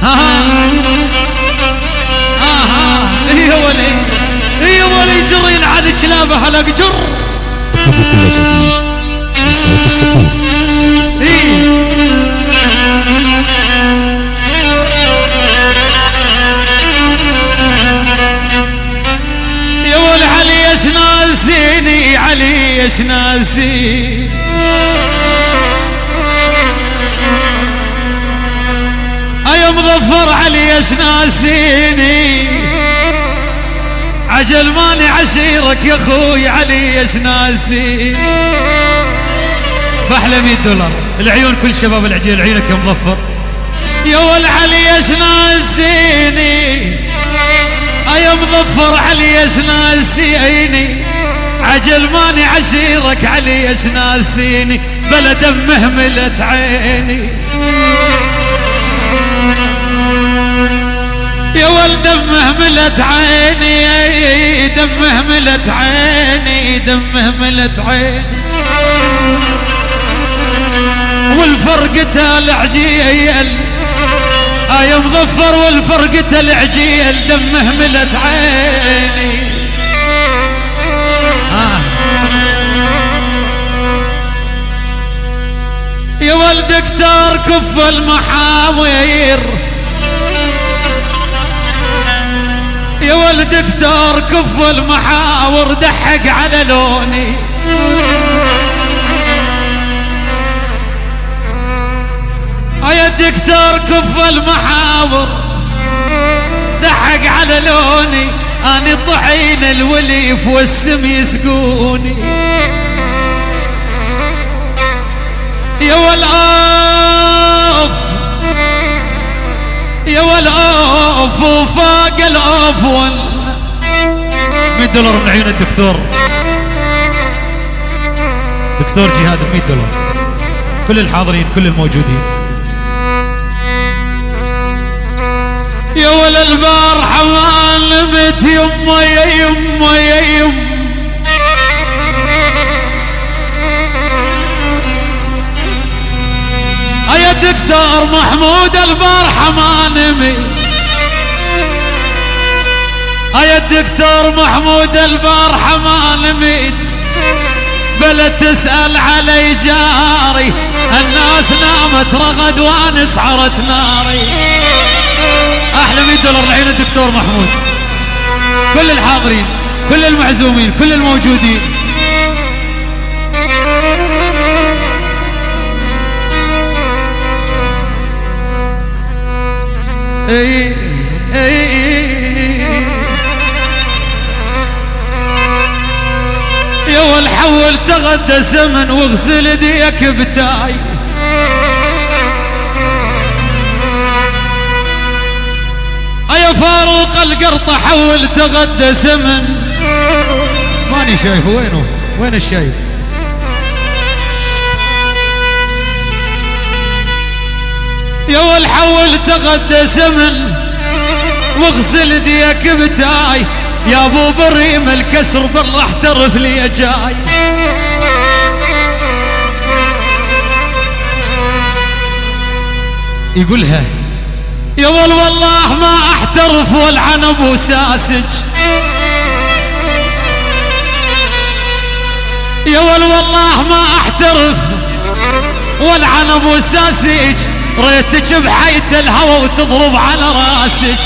يا ولي جري العن كلابه هلق جر. اطلبوا كل جديد لصوت الصقور. يا ولي علي ايش ناسيني، علي ايش ناسيني، يا مظفر علي ايش ناسيني، عجل ماني عشيرك يا اخوي علي ايش ناسيني. باحلى $100 العيون كل شباب العجيل عيونك يا مظفر. يا ول علي ايش ناسيني، يا مظفر علي ايش ناسيني، عجل ماني عشيرك علي ايش ناسيني، بلا دم مهملت عيني. يا ولد دمه ملت عيني، دمه ملت عيني، دمه ملت عيني، والفرقة العجيل يا مظفر، والفرقة العجيل دمه ملت عيني. يا ولد اكتر كف المحاوير، يا ولد اكتر كف المحاور، دحق على لوني. يا دكتور كف المحاور، دحق على لوني، اني طعين الوليف والسم يسقوني. يا والآف يا والآف وفاق الآف $100 من عيون الدكتور، دكتور جهاد $100. كل الحاضرين كل الموجودين. يا ولا البارحة ما نمت يمه يا يمه يا يمه، يا دكتور محمود البارحة ما نمت، يا الدكتور محمود البارحة ما نمت، بلا تسأل علي جاري، الناس نامت رغد وانا سعرت ناري. احلى $100 لعين الدكتور محمود، كل الحاضرين كل المعزومين كل الموجودين. اي يا والحول تغدى سمن واغسل يديك بتاي، يا فاروق القرطة حول تغدى سمن. ماني شايف وينه، وين الشايف؟ يا والحول تغدى سمن واغسل يديك بتاي، يا ابو بريم الكسر بالله احترف لي جاي. يقولها يا والله ما احترف والعنب وساسج، يا والله ما احترف والعنب وساسج، ريتك بحيت الهوى وتضرب على راسك.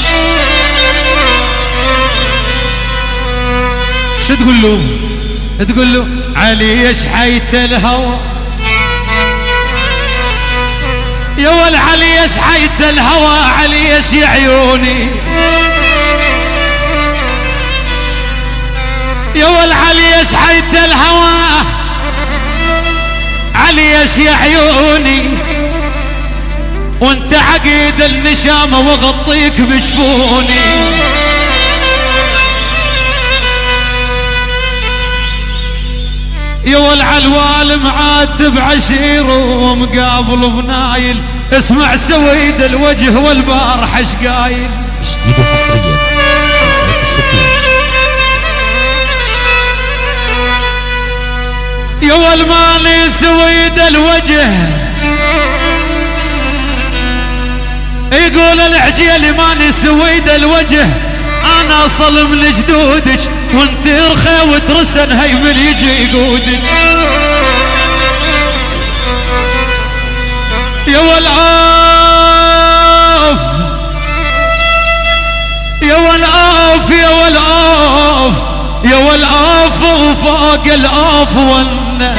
شو تقول له؟ تقول له علي ايش حيت الهوى، يا ول علي ايش حيت الهوى، علي ايش يا عيوني، يا ول علي ايش حيت الهوى، علي ايش يا عيوني، وانت عقيد النشامة وغطيك بجفوني. يا والعلوال معاتب عشير ومقابل بنايل، اسمع سويد الوجه والبارح اش قايل. جديد حصريا في صوت الصقور. يا والمالي سويد الوجه، يقول العجيل ماني سويد الوجه، انا اصل من جدودك وانت رخي وترسن هي من يجي يقودك. يا والعاف يا والعاف يا والعاف يا والعاف وفوق العاف والنا.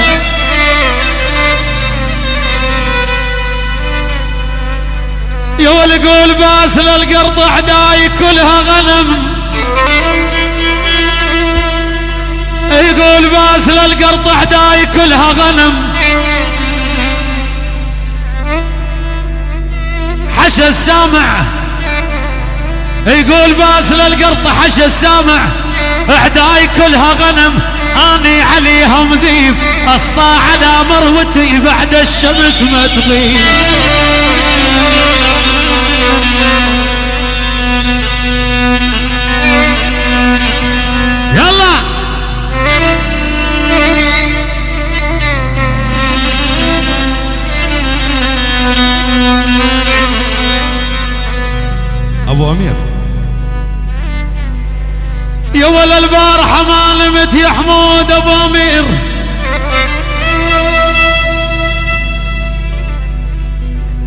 يا والقول باسل القرط عداي كلها غنم، يقول باسل القرط عداي كلها غنم، حشى السامع يقول باسل القرط حشى السامع، عداي كلها غنم، اني عليها مذيب اسطى على مروتي بعد الشمس ما تغيب. يلا ابو امير. يا ولا البارحه ما نمت يا حمود ابو امير،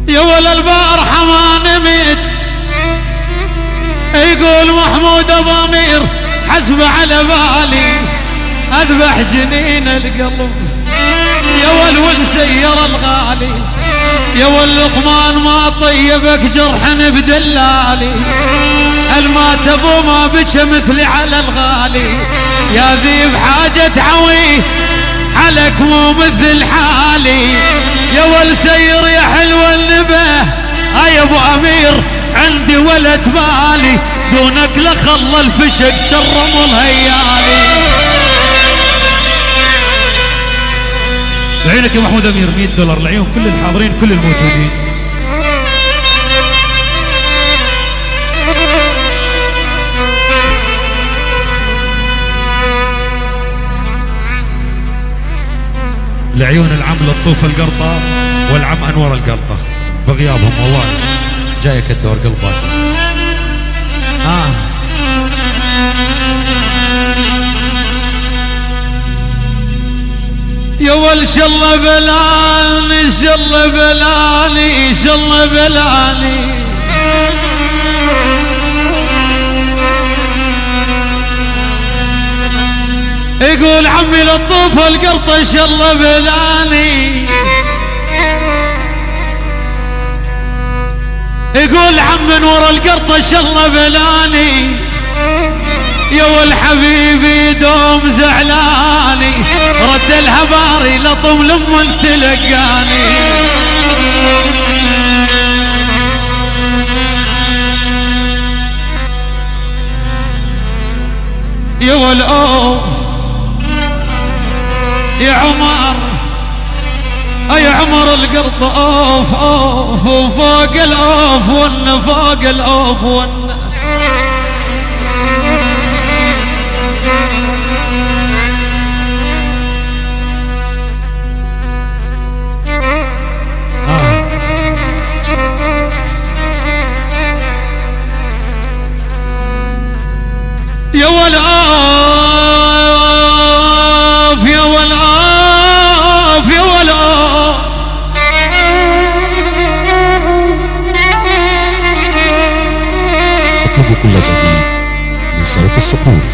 يا ولا البارحه ما نمت، يقول محمود ابو امير حسب على بالي اذبح جنين القلب. يا ول سير الغالي، يا واللقمان ما طيبك جرح بدلالي، المات ابو ما بك مثلي على الغالي، يا ذي بحاجة عوي حلك مو مثل حالي. يا ول سير يا حلو النبه يا ابو امير، عندي ولد بالي دونك لخل الفشق شرم الهيالي. لعينك يا محمود امير $100 لعيون كل الحاضرين كل الموجودين. لعيون العم لطوف القرطة والعم انور القرطة بغيابهم موال جايك الدور قلباتي. يا ول شالله بلاني شالله بلاني شالله بلاني، يقول عمي لطوف القرطة شالله بلاني، يقول عم نور القرطة شالله بلاني، يا والحبيبي دوم زعلاني رد الهباري لطم لما تلقاني. يا والأوف يا عمر يا عمر القرط اوف اوف وفوق الاوف ون فوق الاوف ون. يا والآف يا والآف يا والآف اطلبوا كل جديد من صوت الصقور.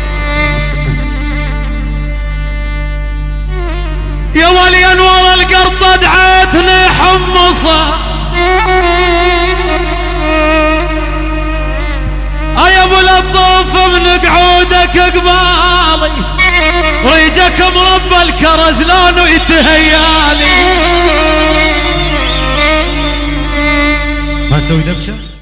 يا ولي انور القرطة دعيتني حمصة، يا ابو لطوف من قعودك قبالي ريجك مربى الكرز لانه يتهيالي. ما نسوي دبشه؟